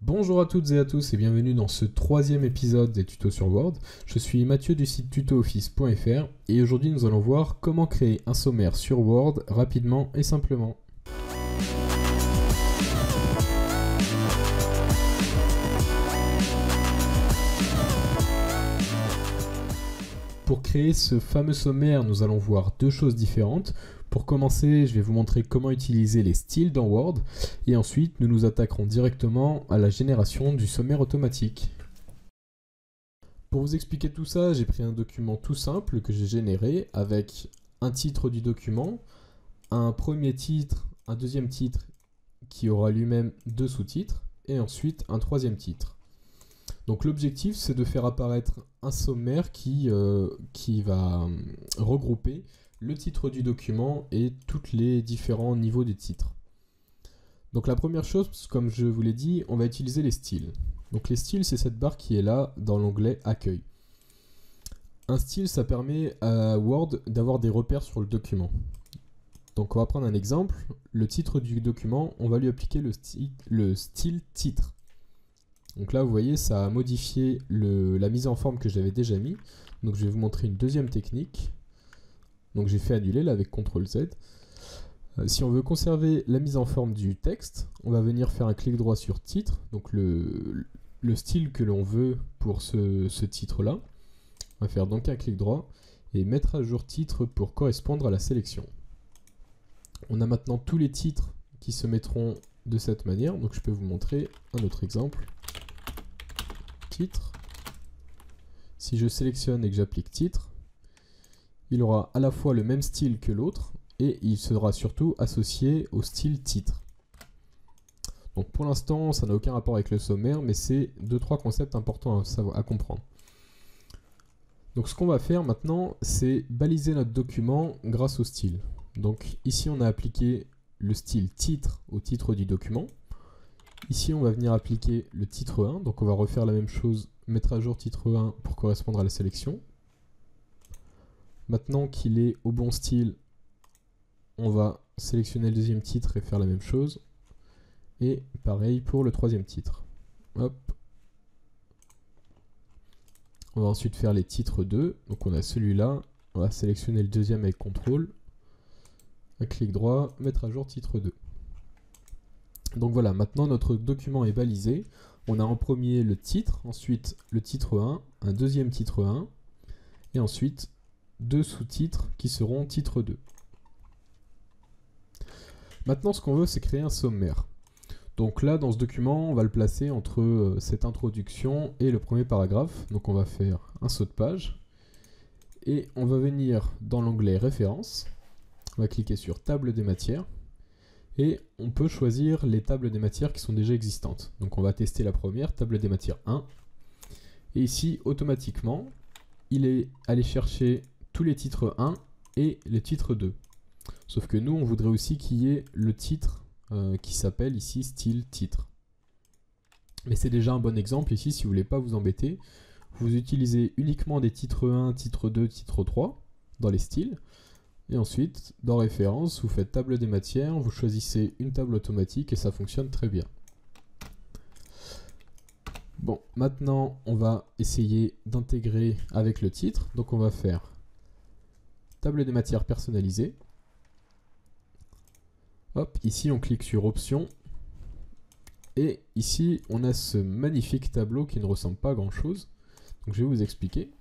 Bonjour à toutes et à tous et bienvenue dans ce troisième épisode des tutos sur Word. Je suis Mathieu du site tutooffice.fr et aujourd'hui nous allons voir comment créer un sommaire sur Word rapidement et simplement. Pour créer ce fameux sommaire, nous allons voir deux choses différentes. Pour commencer, je vais vous montrer comment utiliser les styles dans Word et ensuite nous nous attaquerons directement à la génération du sommaire automatique. Pour vous expliquer tout ça, j'ai pris un document tout simple que j'ai généré avec un titre du document, un premier titre, un deuxième titre qui aura lui-même deux sous-titres et ensuite un troisième titre. Donc l'objectif, c'est de faire apparaître un sommaire qui va regrouper le titre du document et tous les différents niveaux des titres. Donc la première chose, comme je vous l'ai dit, on va utiliser les styles. Donc les styles, c'est cette barre qui est là dans l'onglet Accueil. Un style, ça permet à Word d'avoir des repères sur le document. Donc on va prendre un exemple. Le titre du document, on va lui appliquer le style titre. Donc là, vous voyez, ça a modifié la mise en forme que j'avais déjà mis. Donc je vais vous montrer une deuxième technique. Donc j'ai fait annuler là avec CTRL Z. Si on veut conserver la mise en forme du texte, on va venir faire un clic droit sur titre, donc le style que l'on veut pour ce titre-là. On va faire donc un clic droit et mettre à jour titre pour correspondre à la sélection. On a maintenant tous les titres qui se mettront de cette manière, donc je peux vous montrer un autre exemple. Titre. Si je sélectionne et que j'applique titre, il aura à la fois le même style que l'autre et il sera surtout associé au style titre. Donc pour l'instant, ça n'a aucun rapport avec le sommaire, mais c'est 2-3 concepts importants à comprendre. Donc ce qu'on va faire maintenant, c'est baliser notre document grâce au style. Donc ici, on a appliqué le style titre au titre du document. Ici, on va venir appliquer le titre 1, donc on va refaire la même chose, mettre à jour titre 1 pour correspondre à la sélection. Maintenant qu'il est au bon style, on va sélectionner le deuxième titre et faire la même chose. Et pareil pour le troisième titre. Hop. On va ensuite faire les titres 2. Donc on a celui-là. On va sélectionner le deuxième avec CTRL. Un clic droit, mettre à jour titre 2. Donc voilà, maintenant notre document est balisé. On a en premier le titre, ensuite le titre 1, un deuxième titre 1, et ensuite deux sous-titres qui seront titre 2. Maintenant, ce qu'on veut, c'est créer un sommaire. Donc là, dans ce document, on va le placer entre cette introduction et le premier paragraphe. Donc on va faire un saut de page. Et on va venir dans l'onglet Références. On va cliquer sur Table des matières. Et on peut choisir les tables des matières qui sont déjà existantes. Donc on va tester la première, Table des matières 1. Et ici, automatiquement, il est allé chercher tous les titres 1 et les titres 2. Sauf que nous, on voudrait aussi qu'il y ait le titre qui s'appelle ici style titre. Mais c'est déjà un bon exemple ici, si vous ne voulez pas vous embêter. Vous utilisez uniquement des titres 1, titre 2, titre 3 dans les styles. Et ensuite, dans Références, vous faites Table des matières, vous choisissez une table automatique et ça fonctionne très bien. Bon, maintenant, on va essayer d'intégrer avec le titre. Donc on va faire Table des matières personnalisée. Hop, ici on clique sur Options. Et ici on a ce magnifique tableau qui ne ressemble pas à grand chose. Donc je vais vous expliquer.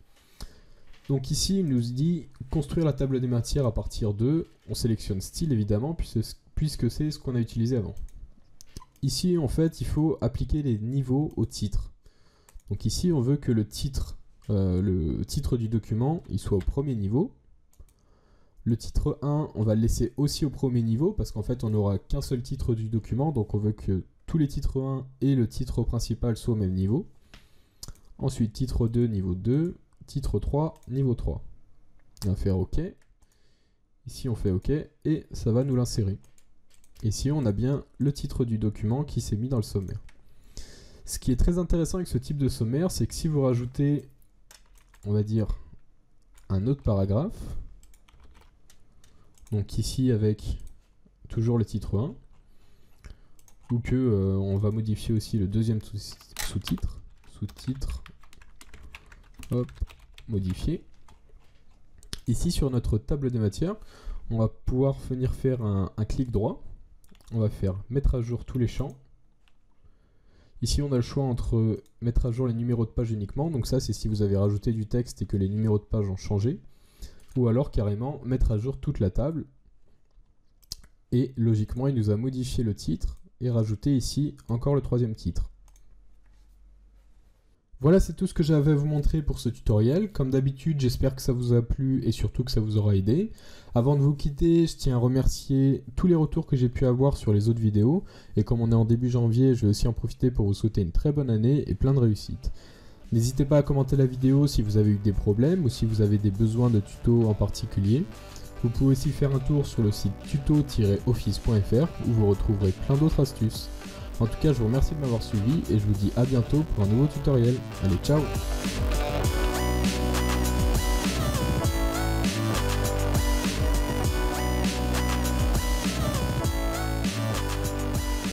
Donc ici il nous dit construire la table des matières à partir de, on sélectionne style évidemment puisque c'est ce qu'on a utilisé avant. Ici en fait il faut appliquer les niveaux au titre. Donc ici on veut que le titre du document il soit au premier niveau. Le titre 1, on va le laisser aussi au premier niveau parce qu'en fait on n'aura qu'un seul titre du document, donc on veut que tous les titres 1 et le titre principal soient au même niveau. Ensuite titre 2, niveau 2, titre 3, niveau 3. On va faire OK. Ici on fait OK et ça va nous l'insérer. Ici on a bien le titre du document qui s'est mis dans le sommaire. Ce qui est très intéressant avec ce type de sommaire, c'est que si vous rajoutez, on va dire, un autre paragraphe, donc ici avec toujours le titre 1, ou que on va modifier aussi le deuxième sous-titre. Sous-titre, hop, modifier. Ici sur notre table des matières, on va pouvoir venir faire un clic droit. On va faire mettre à jour tous les champs. Ici on a le choix entre mettre à jour les numéros de page uniquement, donc ça c'est si vous avez rajouté du texte et que les numéros de page ont changé, ou alors carrément mettre à jour toute la table. Et logiquement il nous a modifié le titre et rajouté ici encore le troisième titre. Voilà, c'est tout ce que j'avais à vous montrer pour ce tutoriel. Comme d'habitude, j'espère que ça vous a plu et surtout que ça vous aura aidé. Avant de vous quitter, je tiens à remercier tous les retours que j'ai pu avoir sur les autres vidéos. Et comme on est en début janvier, je vais aussi en profiter pour vous souhaiter une très bonne année et plein de réussite. N'hésitez pas à commenter la vidéo si vous avez eu des problèmes ou si vous avez des besoins de tutos en particulier. Vous pouvez aussi faire un tour sur le site tuto-office.fr où vous retrouverez plein d'autres astuces. En tout cas, je vous remercie de m'avoir suivi et je vous dis à bientôt pour un nouveau tutoriel. Allez, ciao!